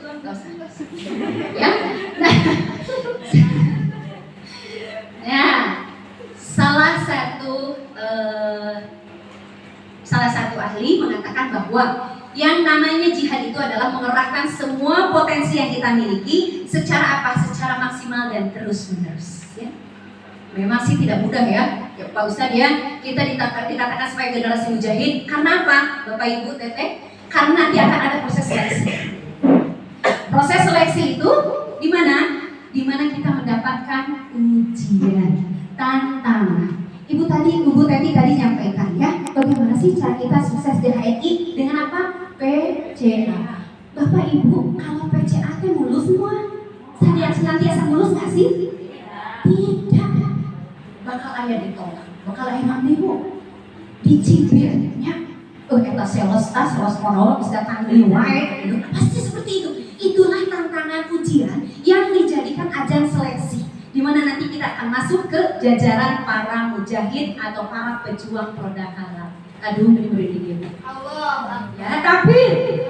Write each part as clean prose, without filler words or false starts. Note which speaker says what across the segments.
Speaker 1: Nggak usah. Ya. Nah, salah satu ahli mengatakan bahwa yang namanya jihad itu adalah mengerahkan semua potensi yang kita miliki secara apa? Secara maksimal dan terus-menerus. Ya. Memang sih tidak mudah ya Pak Ustadz ya. Kita dikatakan sebagai generasi mujahid karena apa? Bapak Ibu Teteh? Karena dia akan ada proses seleksi. Proses seleksi itu di mana? Di mana kita mendapatkan ujian, tantangan. Ibu Teti tadi nyampaikan ya, bagaimana sih cara kita sukses di HNI dengan apa? PCA. Bapak Ibu, kalau PCA itu mulus semua, senantiasa mulus nggak sih? Tidak. Bakal ayah ditolak, bakal ayah nanti bu dicibirnya. Kita sales monolog bisa tanggung wae, pasti seperti itu. Itulah tantangan ujian yang dijadikan ajang seleksi, di mana nanti kita akan masuk ke jajaran para mujahid atau para pejuang produk halal. Aduh, ini dia. Allah. Ya, tapi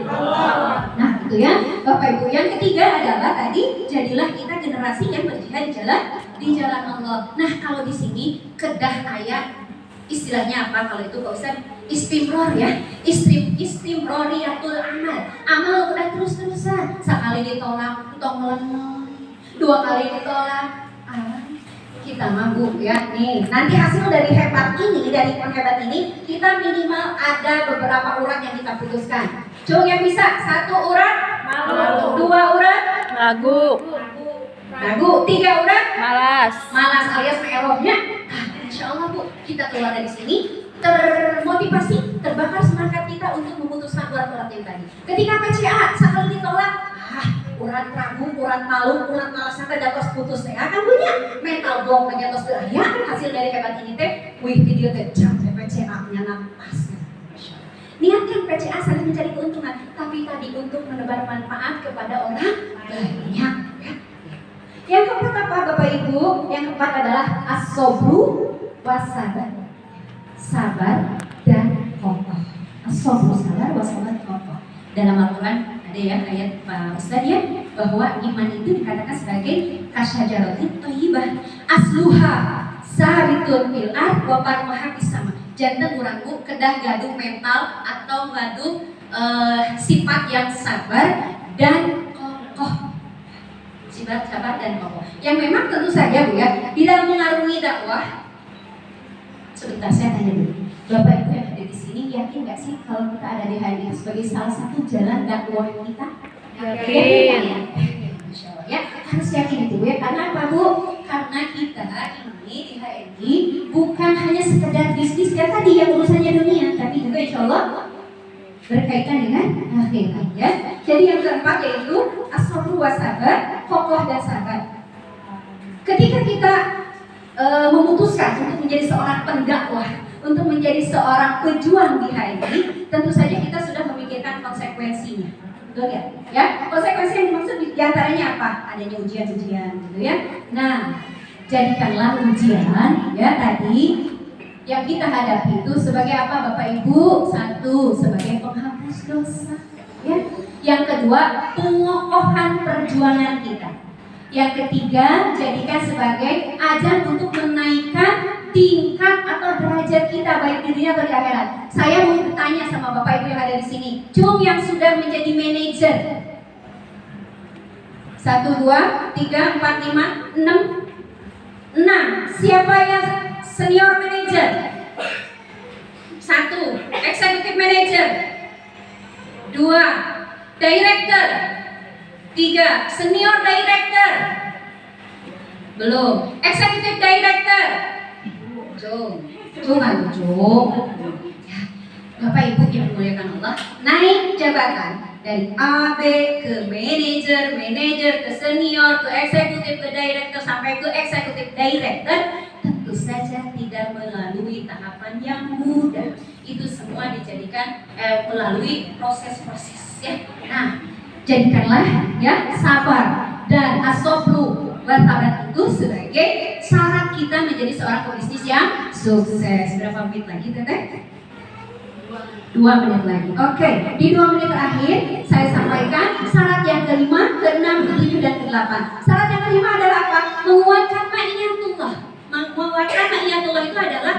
Speaker 1: Allah. Nah, itu ya, Bapak Ibu. Yang ketiga adalah tadi jadilah kita generasi yang berjihad di jalan Allah. Nah, kalau di sini kedah ayat istilahnya apa kalau itu Pak Ustaz? Istimror ya. Istimroriyatul amal. Amal udah terus-terusan. Sekali ditolak, tong melenong. 2 kali ditolak. Kita mabuk ya nih. Nanti hasil dari penghebat ini kita minimal ada beberapa urat yang kita putuskan. Cung yang bisa 1 urat malu, 2 urat
Speaker 2: Ragu,
Speaker 1: 3 urat
Speaker 2: malas
Speaker 1: alias meerohnya. Insya Allah Bu, kita keluar dari sini termotivasi, terbakar semangat kita untuk memutuskan urat-urat yang tadi. Ketika PCA sekali ditolak, urat ragu, urat malu, urat malas sampai datos putus teh akan punya mental block lagi atas ya hasil dari hebat ini teh wih video teh jam PCA nya napas. Niatkan PCA sangat mencari keuntungan, tapi tadi untuk menebar manfaat kepada orang banyak ya. Yang keempat apa Bapak Ibu? Yang keempat adalah as-sabru wasabar. Sabar dan kokoh. As-sabru sabar wasabar kokoh. Dalam Al-Quran ada ya ayat Pak Ustadz ya, bahwa iman itu dikatakan sebagai kasyajaratin thayyibah asluha sabitun fil ard wa far'uha fis sama. Janten urangku kedah gaduh mental atau gaduh sifat yang sabar dan kokoh. Sifat sabar dan kokoh. Yang memang tentu saja Bu ya, tidak mengarungi dakwah. Sebentar saya tanya dulu. Bapak Ibu yang ada di sini yakin nggak sih kalau kita ada di HNI sebagai salah satu jalan dakwah kita?
Speaker 2: Yakin.
Speaker 1: Insya Allah ya, harus yakin itu ya. Karena apa Bu? Karena kita ini di HNI bukan hanya sekedar bisnis ya tadi yang urusannya dunia, tapi juga insya Allah berkaitan dengan akhirat ya. Jadi yang keempat yaitu as-sabru wasabar, kokoh dan sabar. Ketika kita memutuskan untuk menjadi seorang pendakwah, untuk menjadi seorang pejuang di HNI, tentu saja kita sudah memikirkan konsekuensinya, betul ya? Ya, konsekuensi yang dimaksud diantaranya apa? Adanya ujian-ujian, gitu ya. Nah, jadikanlah ujian ya tadi yang kita hadapi itu sebagai apa Bapak Ibu? 1, sebagai penghapus dosa, ya. Yang kedua, pengokohan perjuangan kita. Yang ketiga, jadikan sebagai ajang untuk menaikkan tingkat atau derajat kita baik di dunia atau di akhirat. Saya mau bertanya sama Bapak Ibu yang ada di sini, Cung yang sudah menjadi manajer 1, 2, 3, 4, 5, 6. Siapa yang senior manager? 1, executive manager. 2, director. 3, senior director. Belum, executive director. Cung. Bapak Ibu yang dimuliakan Allah, naik jabatan dari A, B ke manajer ke senior, ke eksekutif, ke director sampai ke eksekutif director, tentu saja tidak melalui tahapan yang mudah. Itu semua dijadikan melalui proses-proses ya. Nah, jadikanlah ya sabar dan as-sabru wasabar itu sebagai syarat kita menjadi seorang pebisnis yang sukses. Berapa menit lagi Teteh? 2 menit lagi. Oke, di 2 menit terakhir saya sampaikan syarat yang kelima ke-8. Syarat yang kelima adalah apa? Menguatkan ma'iyatullah. Menguatkan ma'iyatullah itu adalah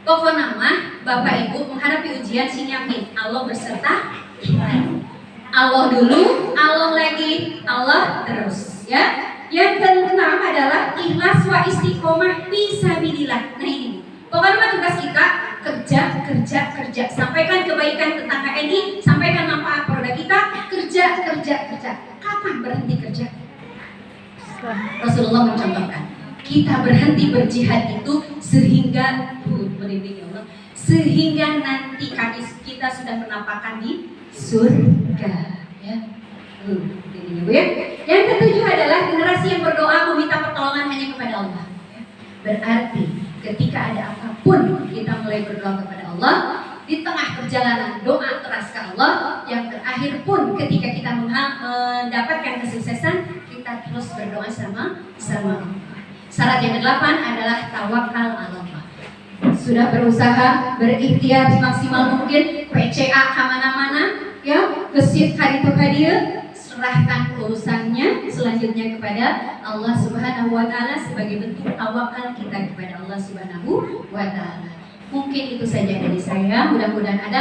Speaker 1: pokok nama Bapak Ibu menghadapi ujian sing yakin Allah berserta kita. Allah dulu, Allah lagi, Allah terus, ya. Yang keenam adalah ikhlas wa istiqomah fisabilillah. Nah ini, pokoknya tugas kita kerja. Sampaikan kebaikan tentang KNI, sampaikan manfaat produk kita, kerja. Kapan berhenti kerja? Rasulullah mencontohkan, kita berhenti berjihad itu sehingga sehingga nanti kaki kita sudah menampakkan di surga, ya. Ini ya. Yang ketujuh adalah generasi yang berdoa meminta pertolongan hanya kepada Allah. Berarti ketika ada apapun kita mulai berdoa kepada Allah. Di tengah perjalanan doa keras ke Allah. Yang terakhir pun ketika kita mendapatkan kesuksesan, kita terus berdoa sama Allah. Syarat yang ke-8 adalah tawakal Allah. Sudah berusaha berikhtiar semaksimal mungkin, PCA kemana-mana, ya, gesit kaditu-kadieu, serahkan urusannya selanjutnya kepada Allah Subhanahu wa Ta'ala sebagai bentuk tawakal kita kepada Allah Subhanahu wa Ta'ala. Mungkin itu saja dari saya, mudah-mudahan ada